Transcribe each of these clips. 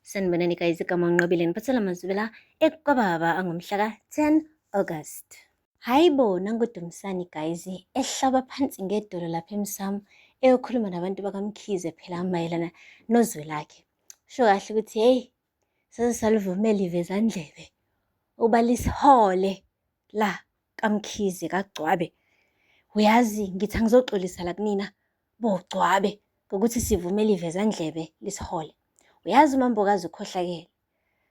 Sanibonani guys, igama nginqobile ngiphathela amazwi la ekubaba angomhla ka-10 August. Hayibo, nanguDumisani guys, ehlaba phansi ngedolo lapha emsamo eyokhuluma nabantu bakaMkhize phela mayelana nozwelakhe. Sho kahle ukuthi hey, sesalivumela ivezandlebe uba lisihole la kaMkhize kaGcwabe. Uyazi ngithi angizoxolisa la kunina boGcwabe ngokuthi sivumele ivezandlebe lisihole. Uyazi uMambokazi ukhohlakele.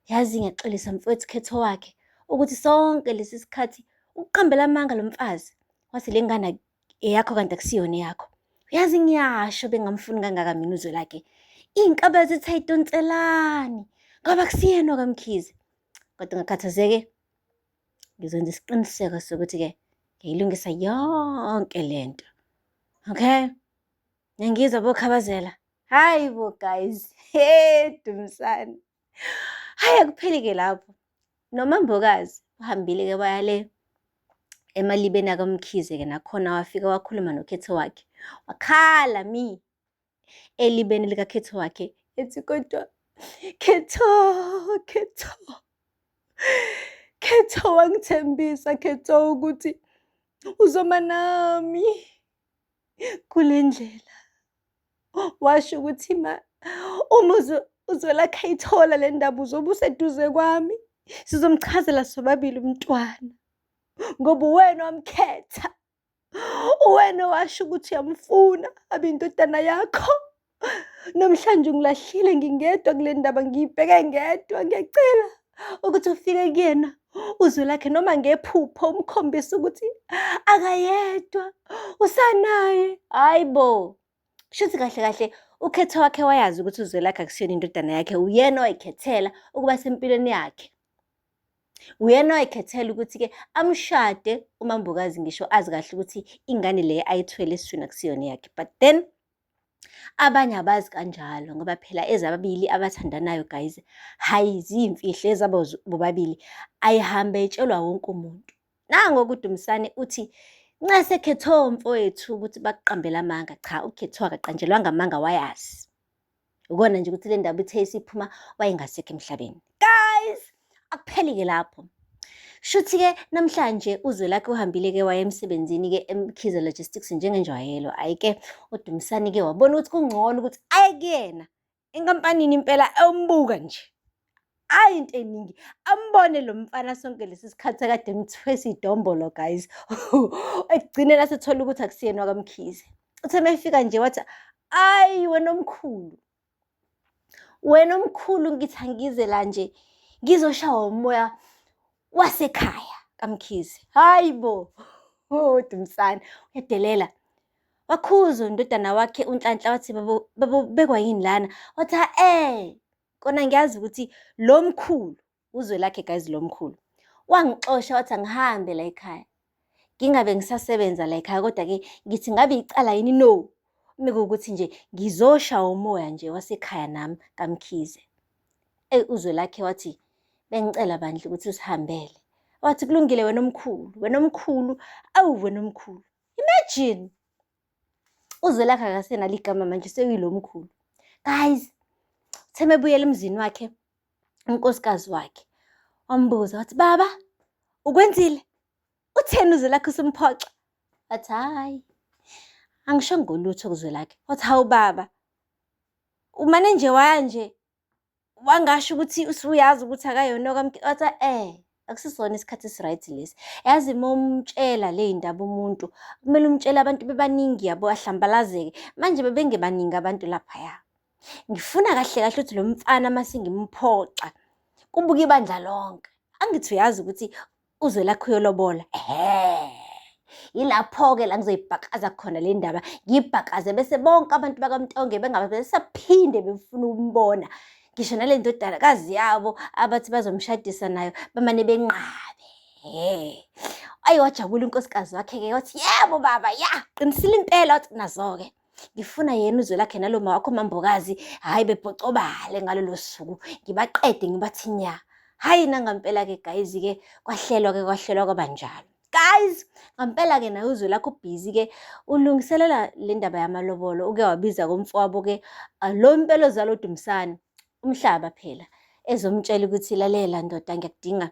Yazi ngiyaxolisa mfowethu Khetho wakhe ukuthi sonke lesi sikhathi uqambela amanga lo mfazi wathi le ngane eyakho kanti akusiyona yakho. Uyazi ngiyasho bengamfuni kangaka mina uzwelakhe. Iy'nkaba zithi ayidonselani ngoba kusiyena kaMkhize. Kodwa ngakhathazeke ngizonza isiqiniseko sokuthi-ke ngiyilungisa yonke lento. Okay? Ngiyangizwa bokhabazela. Hayi bo guys, Dumisani. Hayi akupheli-ke lapho. NoMambokazi uhambile-ke waya le emalibeni akaMkhize-ke nakhona wafika wakhuluma noKhetho wakhe. Wakhala elibeni likaKhetho wakhe ethi kodwa Khetho wangithembisa Khetho ukuthi uzoma nami kule ndlela. Washo ukuthi uma uzwelakhe ayithola le ndaba uzobe useduze kwami. Sizomchazela sobabili umntwana. Ngoba uwena wamkhetha. Uwena washo ukuthi uyamfuna abe indodana yakho. Namhlanje ungilahlile ngingedwa kule ndaba ngiyibheke ngedwa. Ngiyacela ukuthi ufike kuyena uzwelakhe noma ngephupho umkhombisa ukuthi akayedwa usanaye. Hayibo. Kushuthi kahle kahle uKhetho wakhe wayazi ukuthi uzwelakhe akusiyona indodana yakhe. Uyena owayikhethela ukuba sempilweni yakhe. Uyena owayikhethela ukuthi-ke amshade uMambokazi ngisho azi kahle ukuthi ingane le ayithwele esiswini akusiyona yakhe. But then abanye abazi kanjalo ngoba phela ezababili abathandanayo guys, hayi ziyimfihlo ezabo bobabili ayihambe etshelwa wonke umuntu. Nangoku uDumisani uthi nxa Khetho mfowethu ukuthi bakuqambela amanga, cha uKhetho akaqanjelwanga amanga wayazi. Ukona nje ukuthi le ndaba ithe isiphuma wayengasekho emhlabeni. Guys, akupheli-ke lapho. Shuthi-ke namhlanje uzwelakhe uhambile-ke waya emsebenzini-ke eMkhize Logistics njengenjwayelo. Ayike uDumisani-ke wabona ukuthi kungcono ukuthi aye kuyena enkampanini impela embuka nje. Hayi into eningi ambone lo mfana sonke lesi sikhathi akade emthwesa idombolo guys. Ekugcineni asethola ukuthi akusiyena kaMkhize. Uthe mayefika nje wathi ayi wena omkhulu ngithi angize la nje ngizoshawa umoya wasekhaya kaMkhize. Hayibo. Dumisani uyadelela. Wakhuza indodana wakhe uNhlanhla wathi babo bekwa yini lana. Wathi kona ngiyazi ukuthi lo mkhulu uzwelakhe guys lo mkhulu wangixosha wathi angihambe la ekhaya. Ngingabe ngisasebenza la ekhaya kodwa-ke ngithi ngabe icala yini no. Mekuwukuthi nje ngizoshawa umoya nje wasekhaya nami kaMkhize. Uzwelakhe wathi bengicela bandla ukuthi usihambele. Wathi kulungile wena omkhulu, awu wena omkhulu. Imagine uzwelakhe akasenalo igama manje sekuyilo mkhulu. Guys, Themebuyela emzini wakhe unkosikazi wakhe wambuza wathi baba ukwenzile? Utheni uzwelakhe usumphoxa? Wathi hayi angisho ngolutho kuzwelakhe. Wathi hawu baba umane nje waya nje wangasho ukuthi usuyazi ukuthi akayona kaMkhize. Wathi akusisona isikhathi esiright lesi. Yazi momtshela le ndaba umuntu kumele umtshele abantu bebaningi yabo ahlambalazeke. Manje bebengebaningi abantu lapha. Ngifuna kahle kahle ukuthi lo mfana mase ngimphoxa kubuka ibandla lonke. Angithi uyazi ukuthi uzwelakhe uyolobola. Yilapho-ke la ngizoyibhakaza khona le ndaba. Ngiyibhakaze bese bonke abantu bakaMntonge bengabe besaphinde befuna ukumbona. Ngisho nale ndodakazi yabo abathi bazomshadisa nayo bamane benqabe. Wajabula unkosikazi wakhe-ke wathi yebo baba qinisile impela. Wathi nazo-ke ngifuna yena uzwelakhe naloma wakho Mambokazi hayi bebhocobale ngalolo suku ngibaqede ngibathi nya. Hayi nangampela-ke guys-ke kwahlelwa kwabanjalo. Guys, ngampela-ke naye uzwelakhe ubhizi-ke ulungiselela le ndaba yamalobolo. Uke wabiza komfowabo-ke lo mpela ozala uDumisani umhlaba phela ezomtshela ukuthi lalela ndoda, ngiyakudinga,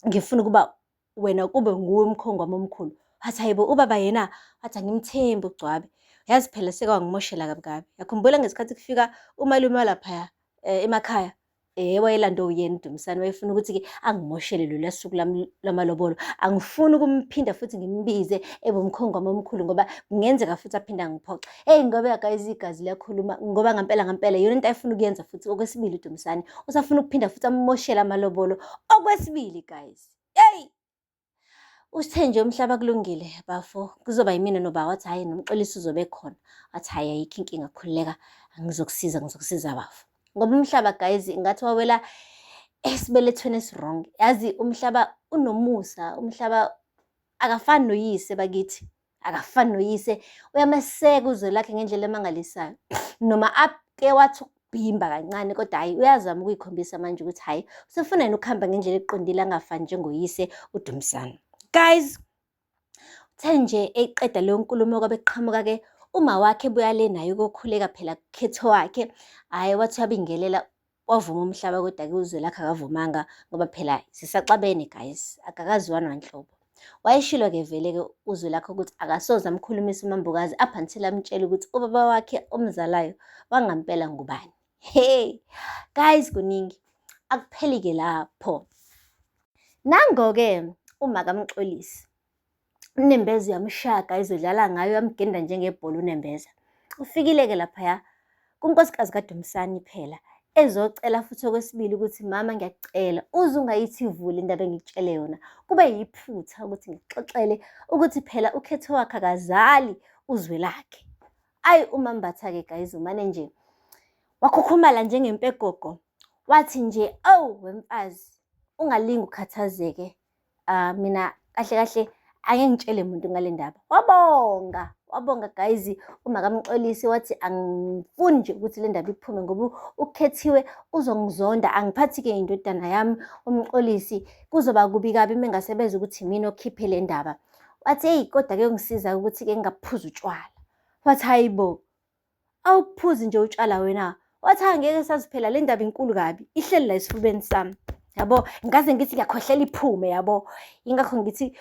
ngifuna ukuba wena kube nguwe umkhongo wami omkhulu. Wathi hayibo, ubaba yena wathi angimthembi uGcwabe, yazi phela sekawangimoshela kabi kabi. Yakhumbula ngesikhathi kufika umalume walaphaya emakhaya, wayelando uyena uDumisani, wayefuna ukuthi-ke angimoshele lolu suku lami lamalobolo. Angifuni ukumphinda futhi ngimbize ebe umkhongo wami omkhulu ngoba kungenzeka futhi aphinde angiphoxe. Ngoba guys, igazi liyakhuluma, ngoba ngampela yona into ayifuna ukuyenza futhi. Okwesibili uDumisani usafuna ukuphinda futhi amoshele amalobolo okwesibili guys. Uthe nje umhlaba kulungile bafo, kuzoba yimina noba. Wathi hayi, nomxolisi uzobe khona. Wathi hayi, ayikho inkinga, khululeka, ngizokusiza bafo. Ngoba umhlaba guys ngathi wawela esibelethweni esirong. Yazi umhlaba unomusa, umhlaba akafani noyise bakithi, akafani noyise. Uyameseka uzwe lakhe ngendlela emangalisayo. Noma ake wathi ukubhimba kancane, kodwa hayi uyazama ukuyikhombisa manje ukuthi hayi usefuna yena ukuhamba ngendlela eqondile, angafani njengoyise uDumisani. Guys, uthe nje eqeda leyo nkulumo kwabe qhamuka-ke uma wakhe ebuya le naye ukokhuleka phela kukhetho wakhe. Hhayi, wathi uyabingelela, wavuma umhlaba, kodwa-ke uzwe lakhe akavumanga ngoba phela sisaxabene guys, akakaziwa nanhlobo. Wayeshilo-ke vele-ke uzwe lakhe ukuthi akasoze amkhulumise uMambukazi up until amtshele ukuthi ubaba wakhe omzalayo wangampela ngubani. Guys, kuningi akupheli-ke lapho. Nango-ke uma kaMxolisi uNembeza uyamshaya izodlala ngayo, yamgenda njengebhola uNembeza. Ufikile-ke laphaya kunkosikazi kaDumisani phela ezocela futhi okwesibili ukuthi mama, ngiyakucela uze ungayithi ivule indaba engikutshele yona, kube yiphutha ukuthi ngikuxoxele ukuthi phela ukhetho wakhe akazali uzwe lakhe. UMambatha-ke guys umane nje wakhukhumala njengempegogo, wathi nje, wemfazi ungalingi ukhathazeke, mina kahle kahle ake ngitshele umuntu ngale ndaba. Wabonga guys uma kaMxolisi, wathi angifuni nje ukuthi le ndaba iphume ngoba ukhethiwe uzongizonda, angiphathi-ke indodana yami uMxolisi, kuzoba kubi kabi mengase beze ukuthi mina okhiphe le ndaba. Wathi kodwa-ke ungisiza ukuthi-ke ngingaphuzi utshwala. Wathi hayibo, awuphuzi nje utshwala wena. Wathi angeke sazi phela le ndaba inkulu kabi, ihleli la esifubeni sami, yabo, ngaze ngithi ngiyakhohlela iphume, yabo. Ingakho ngithi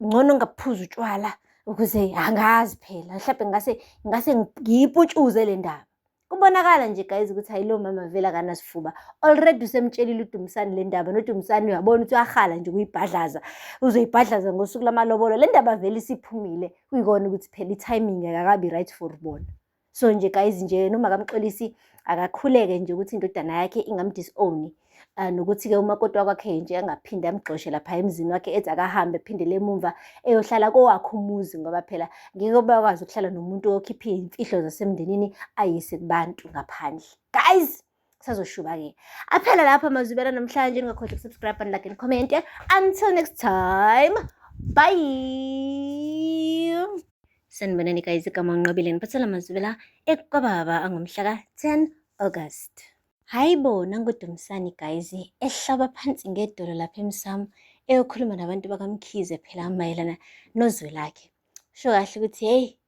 ngcono ngaphuza utshwala ukuze angazi phela mhlawumbe ngase ngiyiputshuze le ndaba. Kubonakala nje guys ukuthi hayi lo mama vele akanasifuba. Already usemtshelile uDumisani le ndaba, noDumisani uyabona ukuthi uyahala nje ukuyibhadlaza, uzoyibhadlaza ngosuku lamalobolo. Le ndaba vele isiphumile, kuyikona ukuthi phela i-timing akakabi right for bona. So nje guys, nje noma kaMxolisi akakhuleke nje ukuthi indodana yakhe ingamdisown, nokuthi-ke umakoti wakwakhe nje angaphinde amgxoshe lapha emzini wakhe, ethi akahambe phindele emumva eyohlala kowakhe umuzi, ngoba phela ngeke bakwazi ukuhlala nomuntu okhipha iy'mfihlo zasemndenini ayise kubantu ngaphandle. Guys, kusazoshuba-ke. Aphela lapha amazwibela namhlanje. Ningakhohlwa ukusubscribe and like and comment. Until next time, bye. Sanibonani guys, igama uNqobile, ngiphathela amazwibela ekubaba angomhla ka-10 August. Hayibo, nangoDumisani guys ehlaba phansi ngedolo lapha emsamo eyokhuluma nabantu bakaMkhize phela mayelana nozwe lakhe. Sho kahle ukuthi hey,